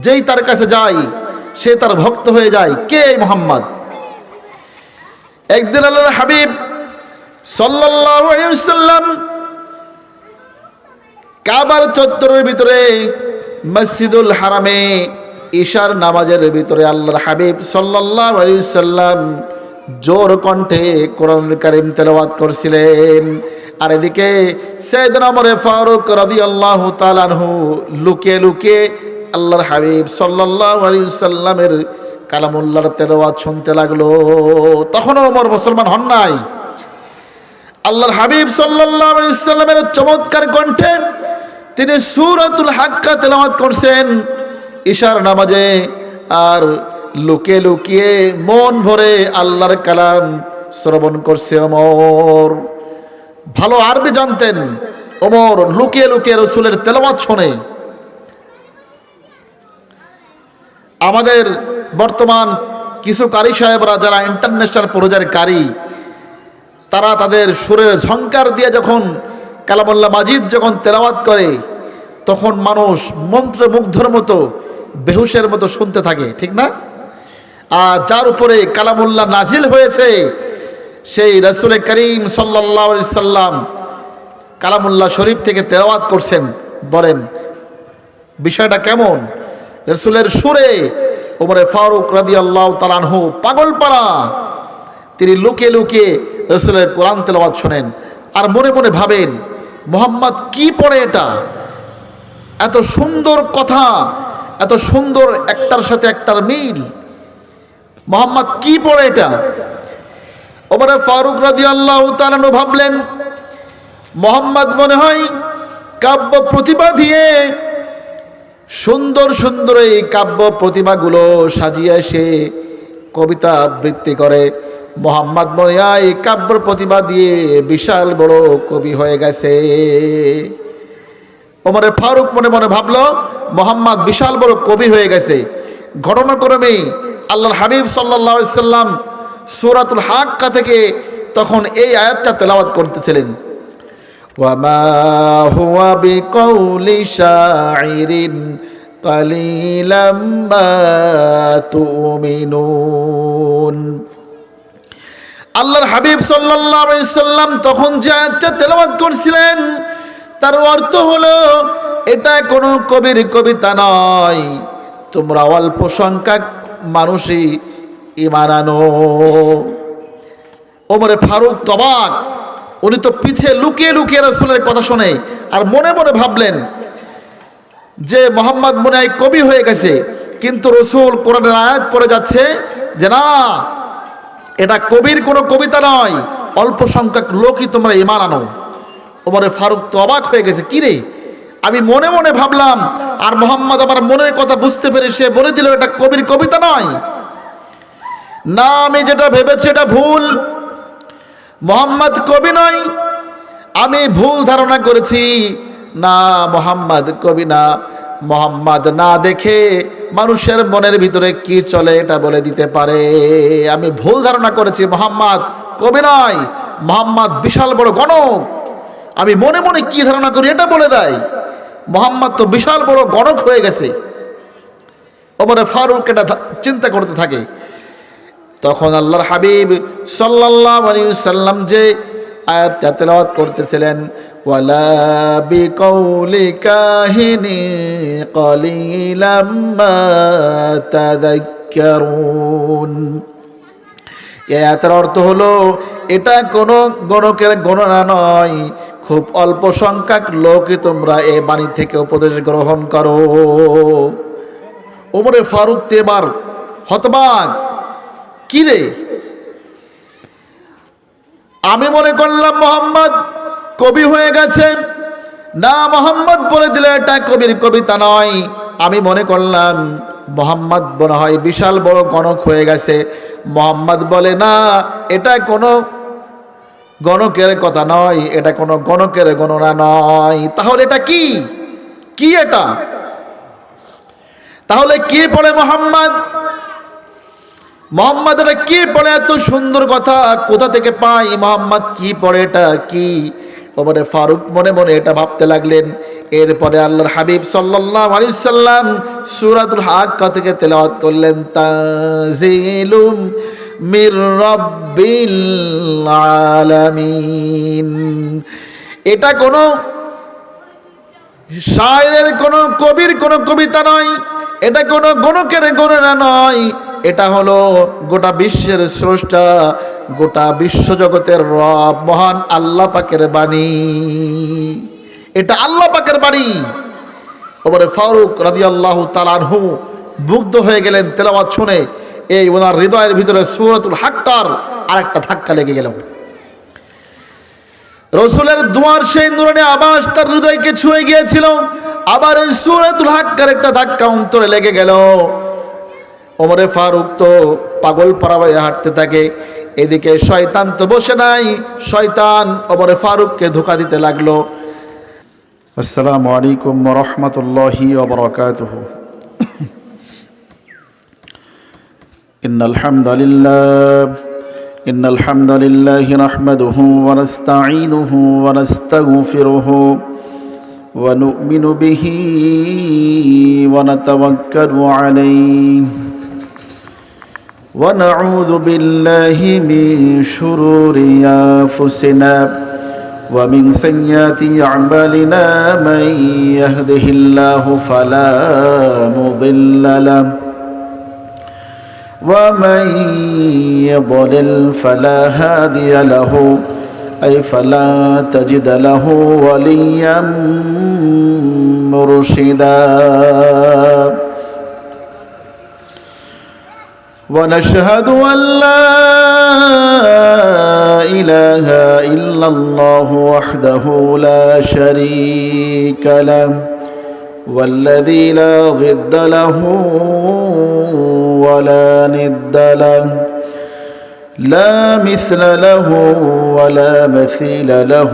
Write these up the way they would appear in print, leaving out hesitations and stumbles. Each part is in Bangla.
যেই তার কাছে যায় সে তার ভক্ত হয়ে যায়। কে মুহাম্মদ? একদিন আল্লাহর হাবিব সাল্লাল্লাহু আলাইহি ওয়াসাল্লাম কাবার চত্বরের ভিতরে মসজিদুল হারামে ঈশার নামাজের ভিতরে আল্লাহর হাবিব সাল্লাল্লাহু আলাইহি ওয়াসাল্লাম জোর কণ্ঠে কোরআনুল কারীম তেলাওয়াত করছিলেন। আর এদিকে সাইয়েদনা ওমর ফারুক রাদিয়াল্লাহু তাআলা আনহু লুকিয়ে লুকিয়ে আল্লাহর হাবিব সাল্লাল্লাহু আলাইহি ওয়াসাল্লামের কালামুল্লাহর তেলাওয়াত শুনতে লাগলো। তখনও ওমর মুসলমান হন নাই। আল্লাহর হাবিব সাল্লাল্লাহু আলাইহি ওয়াসাল্লামের চমৎকার কণ্ঠে তিনি সূরাতুল হাক্কা তেলাওয়াত করছেন ঈশার নামাজে। আর লুকিয়ে লুকিয়ে মন ভরে আল্লাহর কালাম শ্রবণ করছে ওমর। ভালো আরবি জানতেন ওমর, লুকিয়ে লুকিয়ে রাসূলের তেলাওয়াত শোনে। আমাদের বর্তমান কিছু কারি সাহেবরা যারা ইন্টারন্যাশনাল পর্যায়ের কারি, তারা তাদের সুরের ঝংকার দিয়ে যখন কালামুল্লাহ মাজিদ যখন তেলাওয়াত করে তখন মানুষ মন্ত্রমুগ্ধর মতো বেহুশের মতো শুনতে থাকে, ঠিক না? আর যার উপরে কালামুল্লাহ নাজিল হয়েছে সেই রাসূল করিম সাল্লাল্লাহু আলাইহি সাল্লাম কালামুল্লাহ শরীফ থেকে তেলাওয়াত করছেন। বলেন বিষয়টা কেমন? রাসূলের সুরে ওমর ফারুক রাদিয়াল্লাহু তাআলা আনহু পাগলপাড়া। তিনি লুকিয়ে লুকিয়ে রাসূলের কোরআন তেলাওয়াত শোনেন আর মনে মনে ভাবেন মুহাম্মদ কি পড়ে, এটা এত সুন্দর কথা, এত সুন্দর একটার সাথে একটার মিল, মুহাম্মদ কি পড়ে এটা। ওমর ফারুক রাদিয়াল্লাহু তাআলা আনহু ভাবলেন মুহাম্মদ মনে হয় কাব্য প্রতিভা দিয়ে সুন্দর সুন্দর এই কাব্য প্রতিভাগুলো সাজিয়ে সে কবিতা আবৃত্তি করে। মুহাম্মদ মনে হয় কাব্য প্রতিভা দিয়ে বিশাল বড় কবি হয়ে গেছে। ওমর ফারুক মনে মনে ভাবলো মুহাম্মদ বিশাল বড় কবি হয়ে গেছে। ঘটনাক্রমে আল্লাহর হাবিব সাল্লাল্লাহু আলাইহি সাল্লাম সূরাতুল হাক্কা থেকে তখন এই আয়াতটা তেলাওয়াত করতেছিলেন। ওয়ামা হুয়া বিকাউলি শাইরিন কালিলাম মা তুমিনুন। আল্লাহর হাবিব সাল্লাল্লাহু আলাইহি সাল্লাম তখন যে আয়াতটা তেলাওয়াত করছিলেন তার অর্থ হলো এটা কোনো কবির কবিতা নয়, তোমরা অল্প সংখ্যক মানুষই ঈমান আনো। ওমর ফারুক তবাক, উনি তো পিছে লুকিয়ে লুকিয়ে রাসূলের কথা শোনে আর মনে মনে ভাবলেন যে মুহাম্মদ মনে হয় কবি হয়ে গেছে। কিন্তু রাসূল কোরআনের আয়াত পড়ে যাচ্ছে যে না, এটা কবির কোনো কবিতা নয়, অল্প সংখ্যক লোকই তোমরা ঈমান আনো। ওমর ফারুক তো অবাক হয়ে গেছে, কি রে আমি মনে মনে ভাবলাম আর মুহাম্মদ আমার মনের কথা বুঝতে পেরে সে বলে দিল এটা কবির কবিতা নয়। না, আমি যেটা ভেবেছি এটা ভুল, মুহাম্মদ কবি নয়, আমি ভুল ধারণা করেছি। না, মুহাম্মদ কবি না, মুহাম্মদ না দেখে মানুষের মনের ভিতরে কি চলে এটা বলে দিতে পারে। আমি ভুল ধারণা করেছি, মুহাম্মদ কবি নয়, মুহাম্মদ বিশাল বড় গণক। আমি মনে মনে কি ধারণা করি এটা বলে দেয়, মুহাম্মদ তো বিশাল বড় গণক হয়ে গেছে। ওমর ফারুক এটা চিন্তা করতে থাকে। তখন আল্লাহর হাবিব সাল্লাল্লাহু আলাইহি ওয়াসাল্লাম যে আয়াতটা তেলাওয়াত করতেছিলেন, ওয়ালা বিকাউলি কাহিনী কালিলাম মা তাযাক্কারুন। এই আয়াতের অর্থ হলো এটা কোনো গণকের গণনা নয়, খুব অল্প সংখ্যক লোকই তোমরা এই বাণী থেকে উপদেশ গ্রহণ করো। ওমর ফারুক তো এবার হতবাক, কি রে আমি মনে করলাম মুহাম্মদ কবি হয়ে গেছে, না মুহাম্মদ বলে দিলে এটা কবির কবিতা নয়। আমি মনে করলাম মুহাম্মদ মনে হয় বিশাল বড় গণক হয়ে গেছে। মুহাম্মদ বলে না, এটা কোনো গণকের কথা নয়, এটা কোনো গণকের গণনা নয়। তাহলে এটা কি? কি এটা? তাহলে কি পড়ে মুহাম্মদ? মুহাম্মদ এটা কি পড়ে? এত সুন্দর কথা কোথা থেকে পাই? মুহাম্মদ কি পড়ে? এটা কি? ওমরে ফারুক মনে মনে এটা ভাবতে লাগলেন। এরপরে আল্লাহর হাবিব সাল্লাল্লাহু আলাইহি সাল্লাম সূরাতুল হাক্কা থেকে তেলাওয়াত করলেন, তানজিলুম মির রাব্বিল আলামিন। এটা কোনো শায়েরের কোনো কবির কোনো কবিতা নয়, এটা কোনো গণকের গণনা নয়, এটা হলো গোটা বিশ্বের স্রষ্টা, গোটা বিশ্বজগতের রব মহান আল্লাহ পাকের বাণী। এটা আল্লাহ পাকের বাণী। ওমর ফারুক রাদিয়াল্লাহু তাআলা আনহু মুগ্ধ হয়ে গেলেন তেলাওয়াত শুনে। এই ওনার হৃদয়ের ভিতরে সূরাতুল হাক্কার আরেকটা ধাক্কা লেগে গেল। রসুলের দুয়ার সেই নূরানী আবাস তার হৃদয়কে ছুঁয়ে গিয়েছিল। আবার এই সূরাতুল হাক্কার একটা ধাক্কা অন্তরে লেগে গেল। ওমরে ফারুক তো পাগল পারা হয়ে হাঁটতে থাকে। এদিকে শয়তান তো বসে নাই, শয়তান ওমরে ফারুককে ধোঁকা দিতে লাগলো। আসসালামু আলাইকুম ওয়া রাহমাতুল্লাহি ওয়া বারাকাতুহু। ইন্নাল হামদালিল্লাহি নাহমাদুহু ওয়া নাস্তাঈনুহু ওয়া নাস্তাগফিরুহু ওয়া নু'মিনু বিহি ওয়া নাতাওয়াক্কালু আলাইহি ওয়া নাউযু বিল্লাহি মিন শুরুরি আনফুসিনা ওয়া মিন সাইয়্যাতি আ'মালিনা মান ইয়াহদিহিল্লাহু ফালা মুদিল্লা লাহু ওয়া মান ইউদ্লিল ফালা হাদিয়া লাহু أي فلا تجد له وليا مرشدا ونشهد أن لا إله إلا الله وحده لا شريك له والذي لا ضد له ولا ند له لا مثل له ولا مثيل له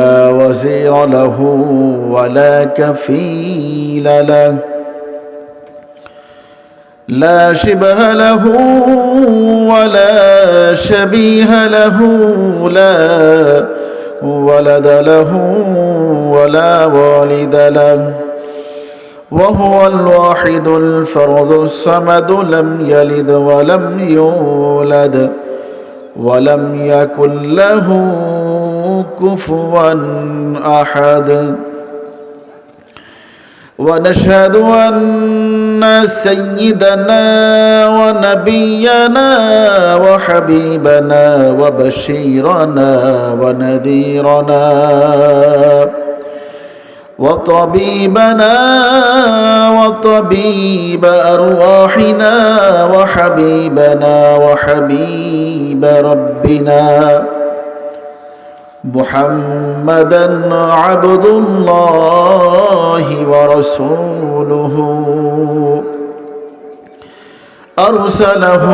لا وزير له ولا كفيل له لا شبه له ولا شبيه له لا ولد له ولا والد له وهو الواحد الفرد الصمد لم يلد ولم يولد ولم يكن له كفوا أحد ونشهد أن سيدنا ونبينا وحبيبنا وبشيرنا ونذيرنا وطبيبنا وطبيب أرواحنا وحبيبنا وحبيب ربنا محمدا عبد الله ورسوله أرسله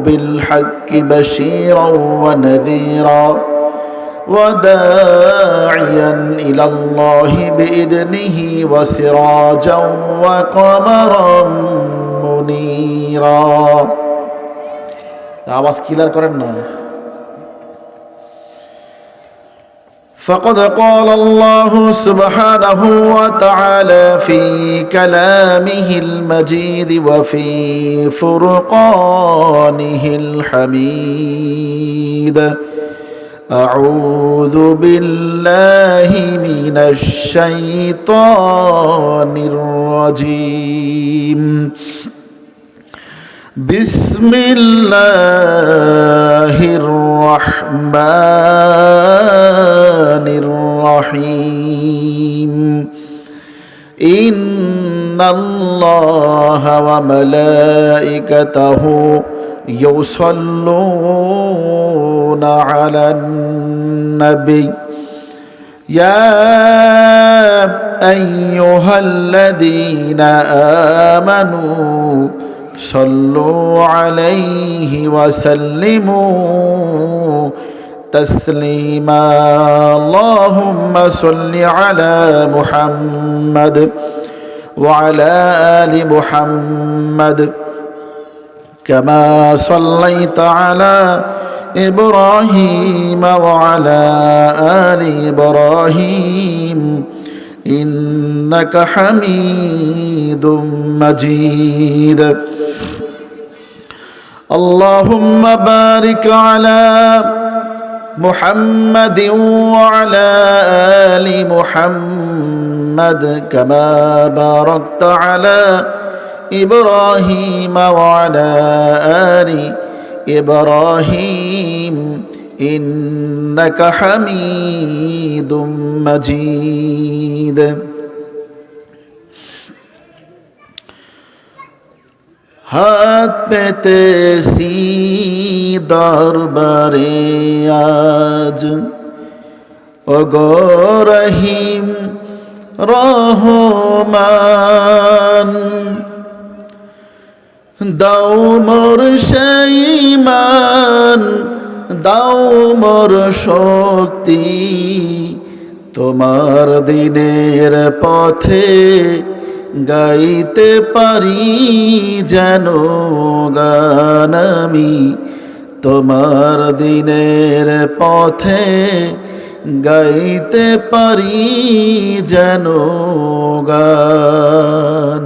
بالحق بشيرا ونذيرا وداعيا إلى الله بإذنه وسراجا وقمرا منيرا আওয়াজ ক্লিয়ার করেন না। فقد قال الله سبحانه وتعالى في كلامه المجيد وفي فرقانه الحميد أعوذ بالله من الشيطان الرجيم بسم الله الرحمن الرحيم إن الله وملائكته يصلون على النبي يا أيها الذين آمنوا صلوا عليه وسلموا تسليما اللهم صل على محمد وعلى آل محمد كما صليت على إبراهيم وعلى آل إبراهيم إنك حميد مجيد اللهم بارك على محمد وعلى آل محمد كما باركت على إبراهيم وعلى آل إبراهيم إنك حميد مجيد হাত পেতেছি দরবারে আজ ওগো রহিম রহমান দাও মোর সেই ঈমান দাও মোর শক্তি তোমার দিনের পথে গাইতে পারি যেন গান আমি তোমার দিনের পথে গাইতে পারি যেন গান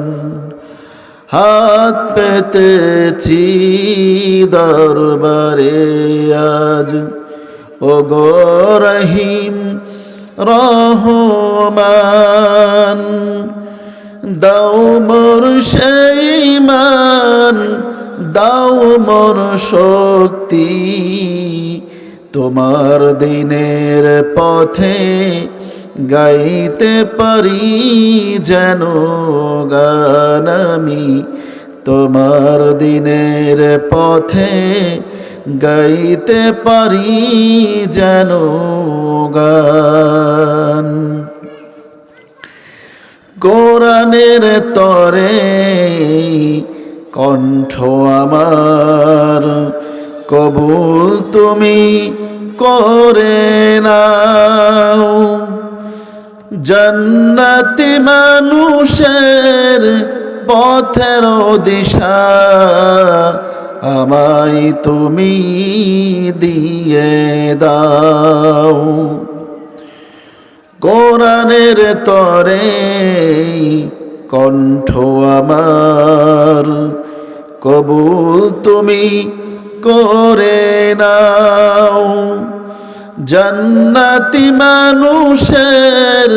হাত পেতেছি দরবারে আজ ওগো রহিম রহমান দাও মোর সেই ঈমান দাও মোর শক্তি তোমার দিনের পথে গাইতে পারি যেন গান আমি তোমার দিনের পথে গাইতে পারি যেন গান কোরআনের তরে কণ্ঠ আমার কবুল তুমি করে নাও জান্নাতি মানুষের পথের দিশা আমায় তুমি দিয়ে দাও কোরআনের তরে কণ্ঠ আমার কবুল তুমি করে নাও জান্নাতি মানুষের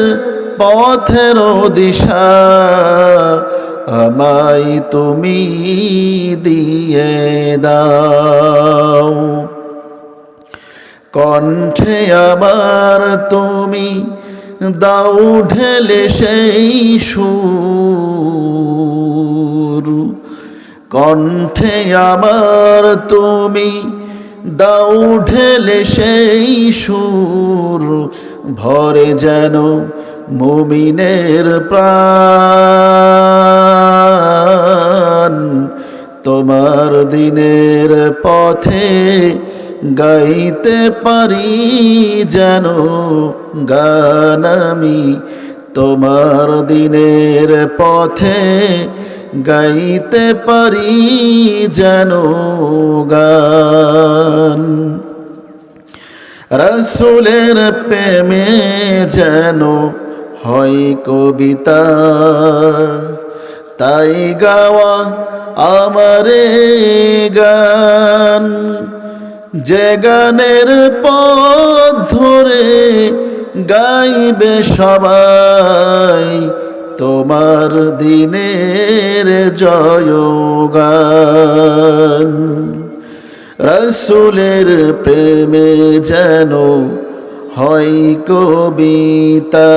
পথের দিশা আমায় তুমি দিয়ে দাও কণ্ঠে আমার তুমি দাও ঢেলে সেই সুর কণ্ঠে আমার তুমি দাও ঢেলে সেই সুর ভরে যেন মুমিনের প্রাণ তোমার দিনের পথে গাইতে পারি যেন গান আমি তোমার দিনের পথে গাইতে পারি যেন গান রাসূলের প্রেমে যেন হয় কবিতা তাই গাওয়া আমারে গান যে গানের পথ ধরে গাইবে সবাই তোমার দিনের জয়গান রাসূলের প্রেমে যেন হয় কবিতা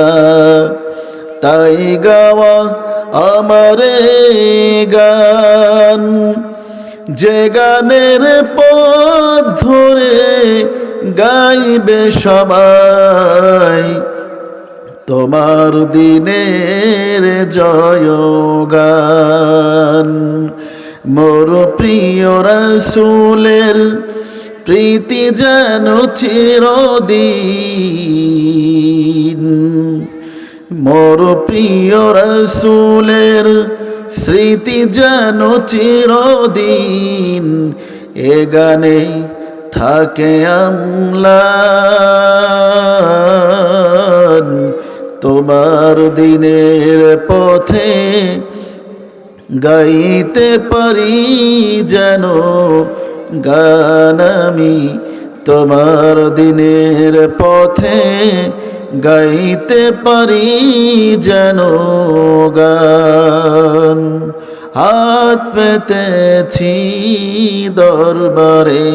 তাই গাওয়া আমারে গান যে গানের পথ ধরে গাইবে সবাই তোমার দিনের জয়গান মোর প্রিয় রাসূলের প্রীতি যেন চিরদিন মোর প্রিয় রাসূলের স্মৃতি যেন চিরদিন এ গানে থাকে অম্লান, তোমার দিনের পথে গাইতে পারি যেন গান আমি, তোমার দিনের পথে গাইতে পারি যেন গান। হাত পেতেছি দরবারে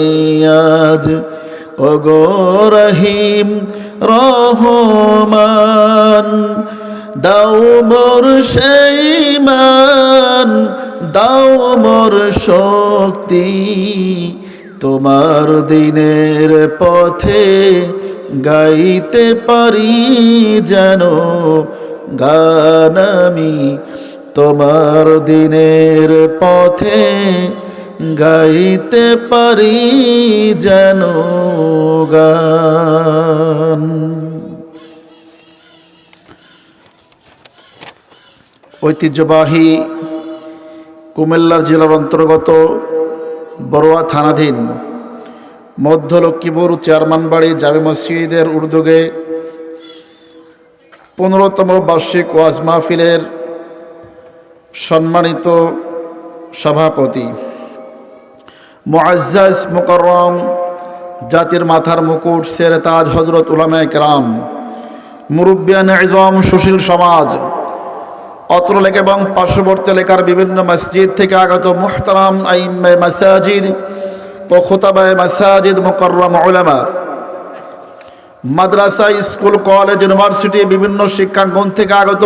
আজ, ওগো রহিম রহমান, দাও মোর সেই মান, দাও মোর শক্তি, তোমার দিনের পথে গাইতে পারি যেন গান আমি, তোমার দিনের পথে গাইতে পারি যেন গান। ঐতিহ্যবাহী কুমিল্লা জেলার অন্তর্গত বড়ুয়া থানাধীন মধ্য লক্ষ্মীপুর চেয়ারম্যানবাড়ি জামে মসজিদের উদ্যোগে 15তম বার্ষিক ওয়াজ মাহফিলের সম্মানিত সভাপতি মুআজ্জাজ মুকাররম জাতির মাথার মুকুট শেরে তাজ হযরত উলামায়ে কেরাম, মুরব্বিয়ান ইজম সুশীল সমাজ, অত্র এলাকা এবং পার্শ্ববর্তী এলাকার বিভিন্ন মসজিদ থেকে আগত মুহতারাম আইম্মে মাসাজিদ ও খুতাবায়ে মাসাজিদ, মুকাররম উলামা, মাদ্রাসা, স্কুল, কলেজ, ইউনিভার্সিটি, বিভিন্ন শিক্ষাঙ্গন থেকে আগত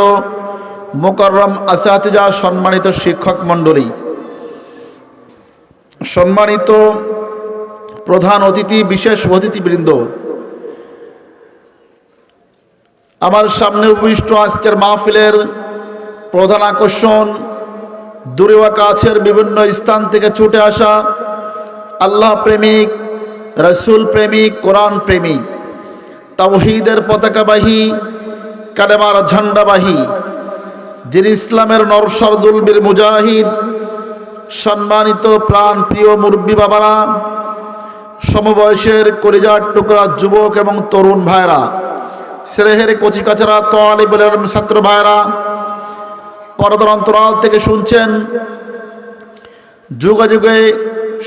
মুকাররম আসাতিজা, সম্মানিত শিক্ষক মণ্ডলী, সম্মানিত প্রধান অতিথি, বিশেষ অতিথিবৃন্দ, আমার সামনে উপবিষ্ট আজকের মাহফিলের প্রধান আকর্ষণ, দূরে ও কাছের বিভিন্ন স্থান থেকে ছুটে আসা আল্লাহ প্রেমিক, রসুল প্রেমিক, কোরআন প্রেমিক, তাওহীদের পতাকাবাহী, কালেমার ঝান্ডাবাহী, যিনি ইসলামের নরসরদুল বীর মুজাহিদ, সম্মানিত প্রাণ প্রিয় মুরব্বী বাবারা, সমবয়সের কলিজার টুকরা যুবক এবং তরুণ ভাইরা, স্নেহের কচিকাচারা তালিবুল ইলম ছাত্র ভাইরা, পর্দার অন্তরাল থেকে শুনছেন, যুগে যুগে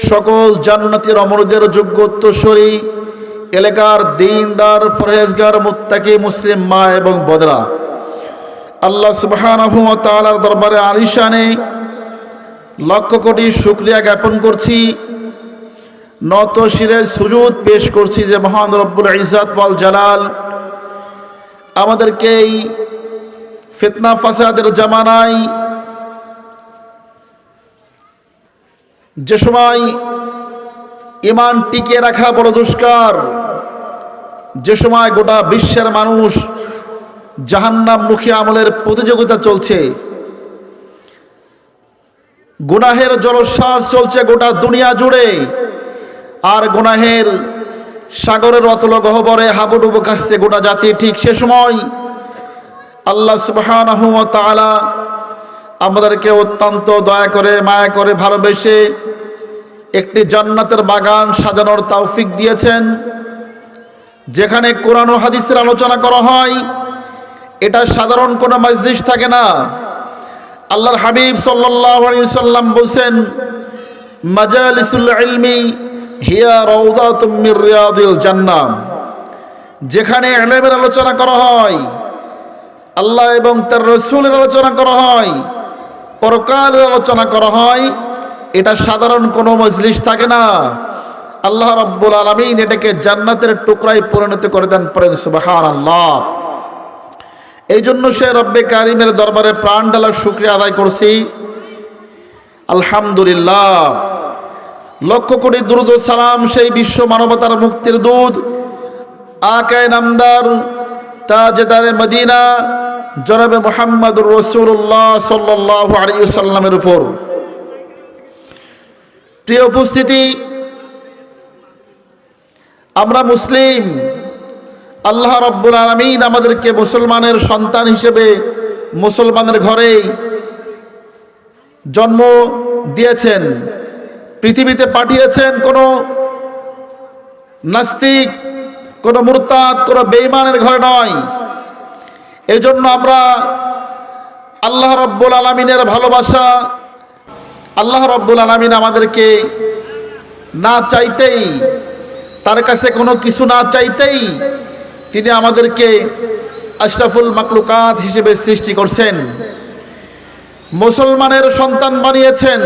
সকল জান্নাতি রমণীদের যোগ্য উত্তরসূরি, এলাকার দিনদার, পরহেজগার, মুত্তাকি মুসলিম মা এবং বোনেরা, আল্লাহ সুবহানাহু ওয়া তাআলার দরবারে আলিশানে লক্ষ কোটি শুকরিয়া জ্ঞাপন করছি, নত শিরে সুজুদ পেশ করছি যে মহান রব্বুল ইজ্জত ওয়াল জালাল আমাদেরকে এই ফিতনা ফাসাদের জামানায়, যে সময় ঈমান টিকিয়ে রাখা বড় দুষ্কার, যে সময় গোটা বিশ্বের মানুষ জাহান্নামমুখী আমলের প্রতিযোগিতা চলছে, গুনাহের জলোচ্ছ্বাস চলছে গোটা দুনিয়া জুড়ে, আর গুনাহের সাগরের অতল গহ্বরে হাবুডুবু খাচ্ছে গোটা জাতি, ঠিক সে সময় আল্লাহ সুবহানাহু ওয়া তাআলা আমাদেরকে অত্যন্ত দয়া করে, মায়া করে, ভালোবেসে একটি জান্নাতের বাগান সাজানোর তৌফিক দিয়েছেন, যেখানে কোরআন ও হাদিসের আলোচনা করা হয়। এটা সাধারণ কোনো মজলিস থাকে না। আল্লাহর হাবিব সাল্লাল্লাহু আলাইহি ওয়াসাল্লাম বলেন, মাজালিসুল ইলমি হিয়া রাউদাতুম মির রিয়াদিল জান্নাহ। যেখানে ইলমের আলোচনা করা হয়, আল্লাহ এবং তার রাসূলের আলোচনা করা হয়, পরকালের আলোচনা করা হয়, এটা সাধারণ কোনো মজলিস থাকে না। আল্লাহ রাব্বুল আলামিন এটাকে জান্নাতের টুকরায় পরিণত করে দেন, পড়েন সুবহানাল্লাহ। এই জন্য সে রব্বে কারিমের দরবারে প্রাণ ঢালা শুকরিয়া আদায় করছি, আলহামদুলিল্লাহ। লক্ষ কোটি দুরূদ ও সালাম সেই বিশ্ব মানবতার মুক্তির দূত, আকায়ে নামদার, তাজদারে মদিনা, জনাবে মুহাম্মদুর রাসূলুল্লাহ সাল্লাল্লাহু আলাইহি ওয়াসাল্লামের উপর। প্রিয় উপস্থিতি, আমরা মুসলিম। আল্লাহ রাব্বুল আলামিন আমাদেরকে মুসলমানের সন্তান হিসেবে মুসলমানের ঘরে জন্ম দিয়েছেন, পৃথিবীতে পাঠিয়েছেন। কোনো নাস্তিক, কোনো মুরতাদ, কোনো বেঈমানের ঘরে নয়। এই জন্য আমরা আল্লাহ রাব্বুল আলামিনের ভালোবাসা, আল্লাহ রাব্বুল আলামিন আমাদেরকে না চাইতেই, তার কাছে কোনো কিছু না চাইতেই তিনি আমাদেরকে আশরাফুল মাকলুকাত হিসেবে সৃষ্টি করছেন, মুসলমানের সন্তান বানিয়েছেন।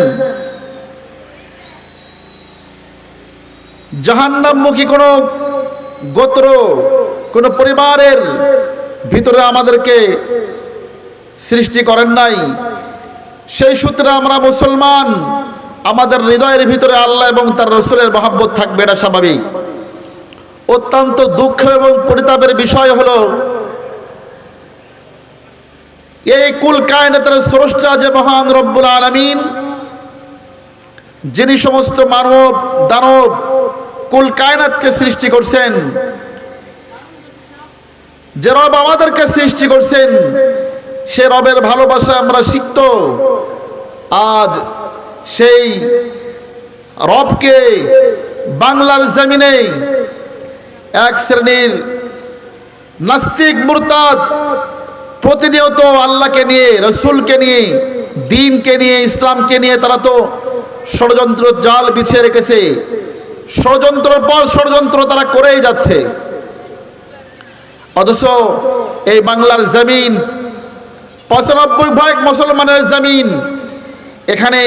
জাহান্নামমুখী কোনো গোত্র, কোনো পরিবারের ভিতরে আমাদেরকে সৃষ্টি করেন নাই। সেই সূত্রে আমরা মুসলমান, আমাদের হৃদয়ের ভিতরে আল্লাহ এবং তার রাসূলের মহব্বত থাকবে, এটা স্বাভাবিক। অত্যন্ত দুঃখ এবং পরিতাপের বিষয় হলো এই কুল কায়নাতের স্রষ্টা যে মহান রব্বুল আলামিন, যিনি সমস্ত মানব দানব কুল কায়নাতকে সৃষ্টি করছেন, যে রব আমাদেরকে সৃষ্টি করছেন, সে রবের ভালোবাসা আমরা সিক্ত। আজ সেই রবকে বাংলার জমিনে এক শ্রেণীর নাস্তিক মুরতাদ প্রতিনিয়ত আল্লাহকে নিয়ে, রসুলকে নিয়ে, দ্বীনকে নিয়ে, ইসলামকে নিয়ে তারা তো ষড়যন্ত্র জাল বিছিয়ে রেখেছে। ষড়যন্ত্রের পর ষড়যন্ত্র তারা করেই যাচ্ছে। অথচ এই বাংলার জমিন ৯৫% মুসলমানের জমিন, এখানে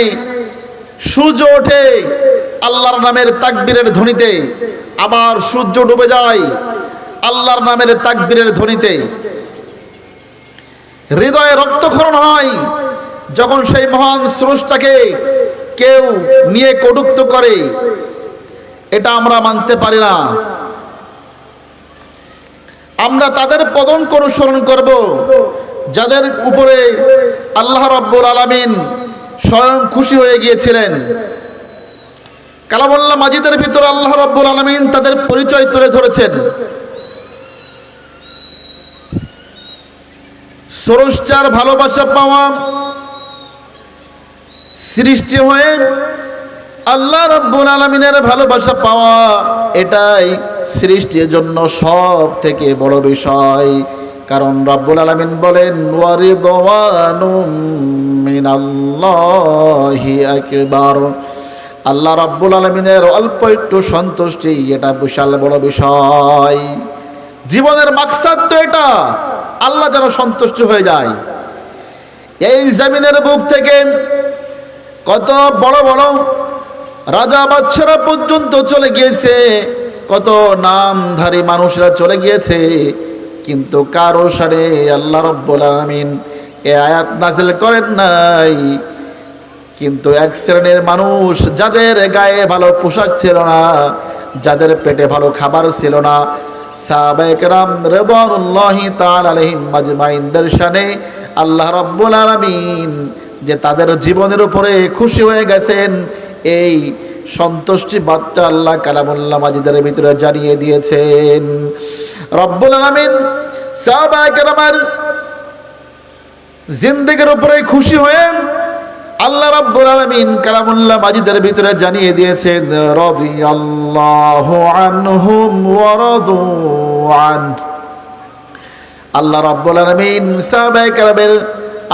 সূর্য ওঠে আল্লাহর নামের তাকবীরের ধ্বনিতে, আবার সূর্য ডুবে যায় আল্লাহর নামের তাকবীরের ধ্বনিতে। হৃদয়ে রক্তক্ষরণ হয় যখন সেই মহান স্রষ্টাকে কেউ নিয়ে কটূক্তি করে। এটা আমরা মানতে পারি না। আমরা তাদের পদাঙ্ক অনুসরণ করব যাদের উপরে আল্লাহ রাব্বুল আলামিন স্বয়ং খুশি হয়ে গিয়েছিলেন। কালামুল্লাহ মাজিদের ভিতরে আল্লাহ রাব্বুল আলামিন তাদের পরিচয় তুলে ধরেছেন। স্রষ্টার ভালোবাসা পাওয়া, সৃষ্টি হয়ে আল্লাহ রাব্বুল আলামিনের ভালোবাসা পাওয়া, এটাই সৃষ্টির জন্য সব থেকে বড় বিষয়। কারণ রাব্বুল আলামিন বলেন, ওয়ারিদওয়ানুম মিনাল্লাহি আকবার। আল্লাহ রাব্বুল আলামিনের অল্প একটু সন্তুষ্টি, এটা বিশাল বড় বিষয়। জীবনের মাকসাদ তো এটা, আল্লাহ যেন সন্তুষ্ট হয়ে যায়। এই জমিনের বুক থেকে কত বড় বড় রাজা বাদশারা পর্যন্ত চলে গিয়েছে, কত নামধারী মানুষরা চলে গিয়েছে, কিন্তু কারো সারে আল্লাহ রাব্বুল আলামিন এ আয়াত নাযিল করেন নাই। কিন্তু এক শ্রেণীর মানুষ, যাদের গায়ে ভালো পোশাক ছিল না, যাদের পেটে ভালো খাবার ছিল না, সাহাবায়ে কেরাম রিদওয়ানুল্লাহি তাআলা আলাইহিম আজমাইনদের শানে আল্লাহ রাব্বুল আলামিন যে তাদের জীবনের উপরে খুশি হয়ে গেছেন, এই সন্তুষ্টি বার্তা আল্লাহ কালামুল্লাহ মাজিদের ভিতরে জানিয়ে দিয়েছেন। রব্বুল আলামিন সাহাবায়ে কেরামের জিন্দেগির উপরে খুশি হয়ে আল্লাহ রাব্বুল আলামিন কালামুল্লাহ মাজিদের ভিতরে জানিয়ে দিয়েছেন, রাদিয়াল্লাহু আনহুম ওয়া রাদু আন। আল্লাহ রাব্বুল আলামিন সাহাবায়ে কেরামের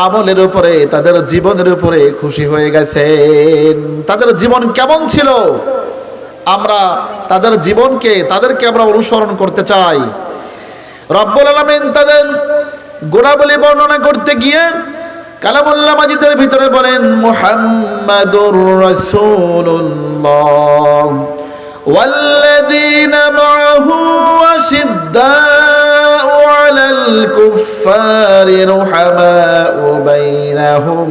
আমলের উপরে, তাদের জীবনের উপরে খুশি হয়ে গেছেন। তাদের জীবন কেমন ছিল, আমরা তাদের জীবনকে, তাদেরকে আমরা অনুসরণ করতে চাই। রব্বুল আলামিন তাদের গুণাবলী বর্ণনা করতে গিয়ে কালামুল্লাহ মাজিদের ভিতরে বলেন, মুহাম্মাদুর রাসূলুল্লাহ ওয়াল্লাযীনা মাআহু আশিদ্দাউ আলাল কুফফারি রুহামাউ বাইনাহুম।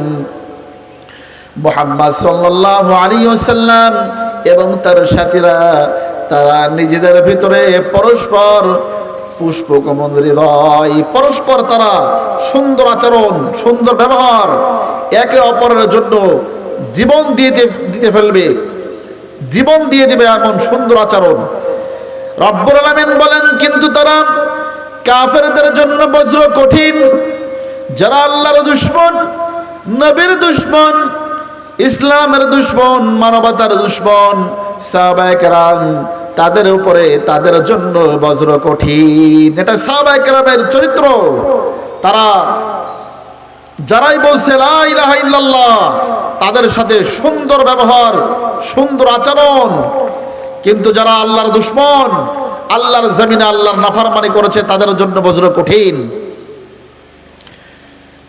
মুহাম্মদ সাল্লাল্লাহু আলাইহি ওয়াসাল্লাম এবং তার সাথীরা, তারা নিজেদের ভিতরে পরস্পর পুষ্পকমল হৃদয়, পরস্পর তারা সুন্দর আচরণ, সুন্দর ব্যবহার, একে অপরের জন্য জীবন দিতে ফেলবে, জীবন দিয়ে দিবে এমন সুন্দর আচরণ। রব্বুল আলামিন বলেন, কিন্তু তারা কাফেরদের জন্য বজ্র কঠিন। যারা আল্লাহর দুশমন, নবীর দুশমন, ইসলামের দুশমন, মানবতার দুশমন, সাহাবায়ে কেরাম তাদের উপরে তাদের জন্য বজ্র কঠিন। এটা সাহাবায়ে কেরামের চরিত্র। তারা যারাই বলছে লা ইলাহা ইল্লাল্লাহ তাদের সাথে সুন্দর ব্যবহার, সুন্দর আচরণ, কিন্তু যারা আল্লাহর দুশমন, আল্লাহর জমিনে আল্লাহর নাফরমানি করেছে তাদের জন্য বজ্র কঠিন।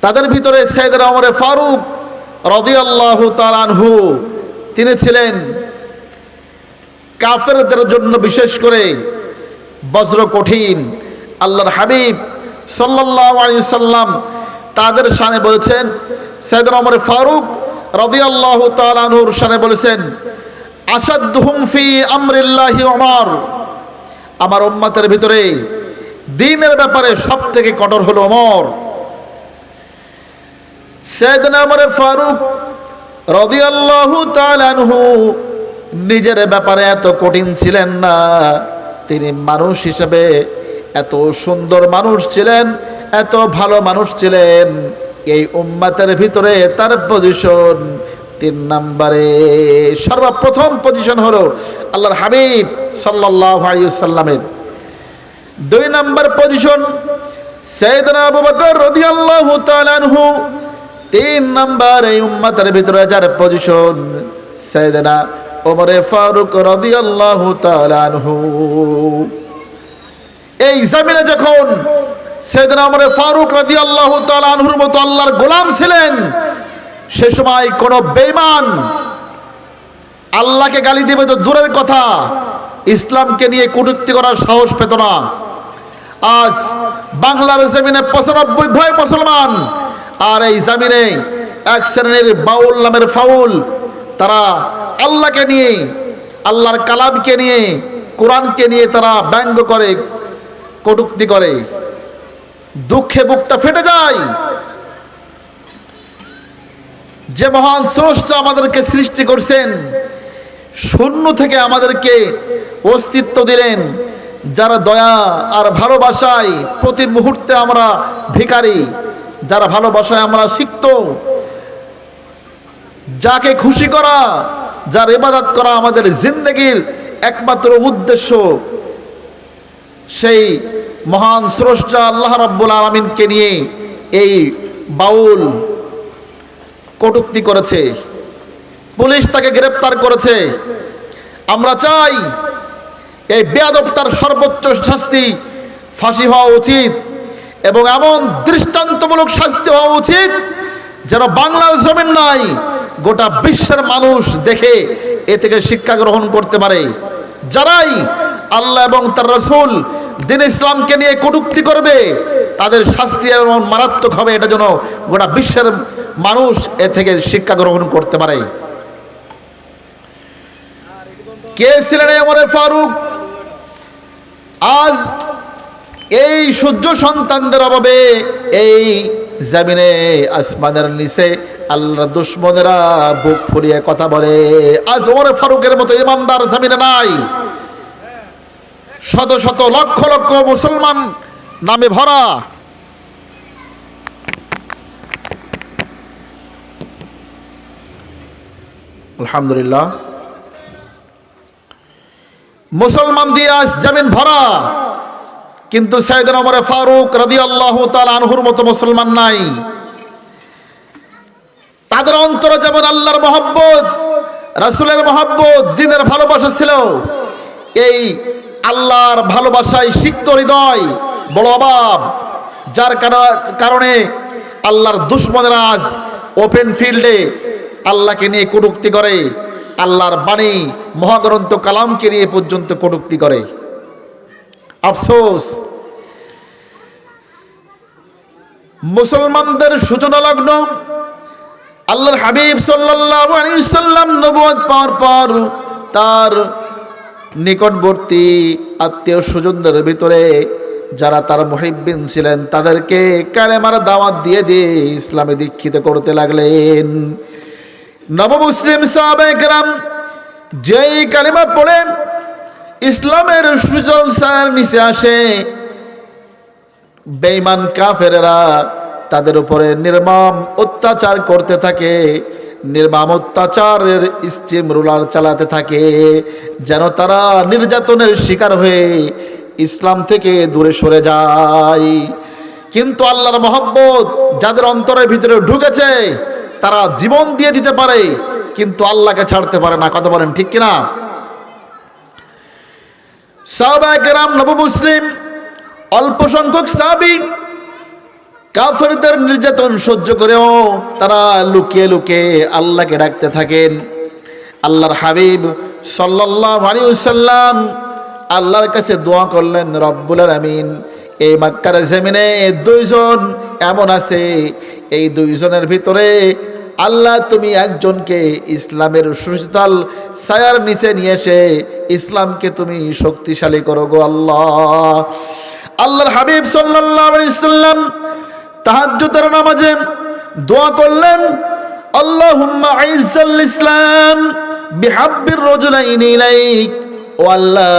তাদের ভিতরে সাইয়েদনা ওমর ফারুক রাদিয়াল্লাহু তাআলা আনহু, তিনি ছিলেন কাফেরদের জন্য বিশেষ করে বজ্র কঠিন। আল্লাহর হাবিব সাল্লাল্লাহু আলাইহি সাল্লাম তাদের শানে বলেছেন, সাইয়েদনা ওমর ফারুক রাদিয়াল্লাহু তাআলা আনহুর শানে বলেছেন, আসাদহুম ফি আমরিল্লাহি ওমর, আমার উম্মতের ভিতরে দ্বীনের ব্যাপারে সবথেকে কঠোর হলো ওমর। সাইয়েদনা ওমর ফারুক রাদিয়াল্লাহু তাআলা আনহু নিজের ব্যাপারে এত কঠিন ছিলেন না, তিনি মানুষ হিসেবে এত সুন্দর মানুষ ছিলেন, এত ভালো মানুষ ছিলেন। এই উম্মতের ভিতরে তার পজিশন 3 নম্বরে। সর্বপ্রথম পজিশন হলো আল্লাহর হাবিব সাল্লাল্লাহু আলাইহি ওয়াসাল্লামের। 2 নম্বর পজিশন সাইয়েদনা আবু বকর রাদিয়াল্লাহু তাআলা আনহু। 3 নম্বর এই উম্মতের ভিতরে যার পজিশন সাইয়েদনা ওমর ফারুক রাদিয়াল্লাহু তাআলা আনহু। এই জমিনে যখন সাইয়েদনা ওমর ফারুক রাদিয়াল্লাহু তাআলা আনহুর মতো আল্লাহর গোলাম ছিলেন, সে সময় কোন বেঈমান আল্লাহকে গালি দিবে তো দূরের কথা, ইসলামকে নিয়ে কটূক্তি করার সাহস পেত না। আজ বাংলার জমিনে 95% মুসলমান, আর এই জমিনে এক শ্রেণীর বাউল নামের ফাউল, তারা আল্লাহকে নিয়ে, আল্লাহর কালামকে নিয়ে, কোরআনকে নিয়ে তারা ব্যঙ্গ করে, কটূক্তি করে। দুঃখে বুকটা ফেটে যায়। যে মহান স্রষ্টা আমাদেরকে সৃষ্টি করছেন, শূন্য থেকে আমাদেরকে অস্তিত্ব দিলেন, যারা দয়া আর ভালোবাসায় প্রতি মুহূর্তে আমরা ভিখারি, যারা ভালোবাসায় আমরা সিক্ত, যাকে খুশি করা, যার ইবাদত করা আমাদের জিন্দেগির একমাত্র উদ্দেশ্য, সেই মহান স্রষ্টা আল্লাহ রাব্বুল আলামিনকে নিয়ে এই বাউল কটূক্তি করেছে, পুলিশ তাকে গ্রেপ্তার করেছে। আমরা চাই এই বেয়াদবটার সর্বোচ্চ শাস্তি ফাঁসি হওয়া উচিত, এবং এমন দৃষ্টান্তমূলক শাস্তি হওয়া উচিত যেন বাংলার জমিন নাই, গোটা বিশ্বের মানুষ দেখে এ থেকে শিক্ষা গ্রহণ করতে পারে। যারাই আল্লাহ এবং তার রাসূল দ্বীন ইসলামকে নিয়ে কটূক্তি করবে, তাদের শাস্তি এমন মারাত্মক হবে, এটা যেন গোটা বিশ্বের মানুষ এ থেকে শিক্ষা গ্রহণ করতে পারে। কে ছিলেন ওমর ফারুক? আজ এই সূর্য সন্তানদের অভাবে এই জমিনে আসমানের নিচে আল্লাহর দুশমনেরা বুক ফুলিয়ে কথা বলে। আজ ওমর ফারুকের মতো ইমানদার জমিনে নাই। শত শত লক্ষ লক্ষ মুসলমান নামে ভরা। আলহামদুলিল্লাহ, মুসলমান দিয়ে আজ জমিন ভরা, কিন্তু সাইয়েদনা ওমর ফারুক রাদিয়াল্লাহু তাআলা আনহুর মতো মুসলমান নাই। তাদের অন্তরে যেমন আল্লাহর মহব্বত, রাসূলের মহব্বত, দ্বীনের ভালোবাসা ছিল, এই আল্লাহর ভালোবাসায় সিক্ত হৃদয় বড় অভাব, যার কারণে আল্লাহর দুশমনেরা আজ ওপেন ফিল্ডে আল্লাহকে নিয়ে কটূক্তি করে, আল্লাহর বাণী মহাগ্রন্থ কালামকে নিয়ে পর্যন্ত কটূক্তি করে। আফসোস, মুসলমানদের সূচনা লগ্ন আল্লাহর হাবিব সাল্লাল্লাহু আলাইহি সাল্লাম নবুয়ত পাওয়ার পর তার নিকটবর্তী আত্মীয় স্বজনদের ভিতরে যারা তার মুহিব্বিন ছিলেন, তাদেরকে কালেমার দাওয়াত দিয়ে দিয়ে ইসলামে দীক্ষিত করতে লাগলেন। নবমুসলিম সাহাবায়ে কেরাম যেই কালেমা পড়ে ইসলামের সুজল ছায়ার নিচে আসে, বেঈমান কাফেরেরা তাদের উপরে নির্মম অত্যাচার করতে থাকে, নির্মম অত্যাচারের স্টিম রোলার চালাতে থাকে, যেন তারা নির্যাতনের শিকার হয়ে ইসলাম থেকে দূরে সরে যায়। কিন্তু আল্লাহর মহব্বত যাদের অন্তরের ভিতরে ঢুকেছে তারা জীবন দিয়ে দিতে পারে, কিন্তু আল্লাহকে ছাড়তে পারে না। কথা বলেন ঠিক কিনা? সাহাবায়ে কেরাম, নবী মুসলিম, অল্প সংখ্যক সাহাবী কাফেরদের নির্যাতন সহ্য করেও তারা লুকিয়ে লুকিয়ে আল্লাহকে ডাকতে থাকেন। আল্লাহর হাবিব সাল্লাল্লাহু আলাইহি ওয়াসাল্লাম আল্লাহর কাছে দোয়া করলেন, রব্বুল আলামিন, এই মক্কার জমিনে দুইজন এমন আছে, এই দুইজনের ভিতরে আল্লাহ তুমি একজনকে ইসলামের সুশীতল ছায়ার নিচে নিয়ে এসে ইসলামকে তুমি শক্তিশালী করো গো আল্লাহ। আল্লাহর হাবিব সাল্লাল্লাহু আলাইহি ওয়াসাল্লাম তাহাজ্জুদের নামাজে দোয়া করলেন, আল্লাহুম্মা আইজ্জাল ইসলাম বিহাব্বির রাজুলাইনি ইলাইক। ও আল্লাহ,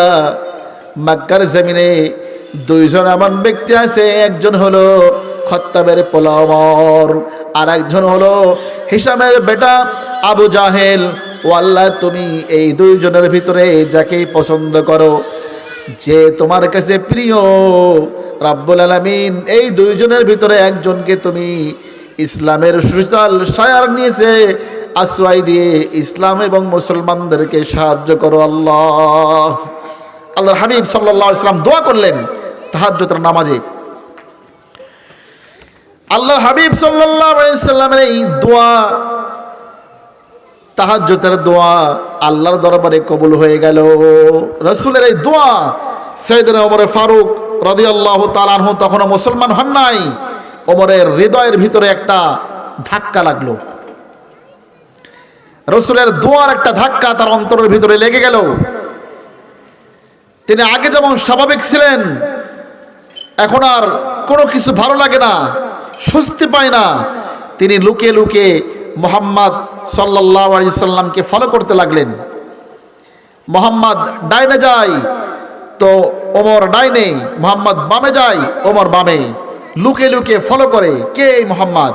মক্কার জমিনে দুইজন এমন ব্যক্তি আছে, একজন হলো খত্তাবের পোলা ওমর, আর একজন হলো হিশামের বেটা আবু জাহেল। ও আল্লাহ, তুমি এই দুইজনের ভিতরে যাকেই পছন্দ করো, যে তোমার কাছে প্রিয়, রাব্বুল আলামিন এই দুইজনের ভিতরে একজনকে তুমি ইসলামের সুশীতল ছায়ার নিচে আশ্রয় দিয়ে ইসলাম এবং মুসলমানদেরকে সাহায্য করো আল্লাহ। আল্লাহর হাবিব সাল্লাল্লাহু আলাইহি ওয়াসাল্লাম দোয়া করলেন তাহাজ্জুদের নামাজে। আল্লাহর হাবিব সাল্লাল্লাহু আলাইহি ওয়াসাল্লামের এই দোয়া, তাহাজ্জুদের দোয়া আল্লাহর দরবারে কবুল হয়ে গেল। রাসূলের এই দোয়া সাইয়েদনা ওমর ফারুক রাদিয়াল্লাহু তাআলা আনহু তখনও মুসলমান হন নাই। ওমরের হৃদয়ের ভিতরে একটা ধাক্কা লাগলো, রাসূলের দোয়ার একটা ধাক্কা তার অন্তরের ভিতরে লেগে গেল। তিনি আগে যেমন স্বাভাবিক ছিলেন, এখন আর কোনো কিছু ভালো লাগে না, স্বস্তি পায় না। তিনি লুকিয়ে লুকিয়ে মুহাম্মদ সাল্লাল্লাহু আলাইহি সাল্লামকে ফলো করতে লাগলেন। মুহাম্মদ ডাইনে যায় তো ওমর ডাইনে, মুহাম্মদ বামে যায় ওমর বামে, লুকিয়ে লুকিয়ে ফলো করে কে এই মুহাম্মদ।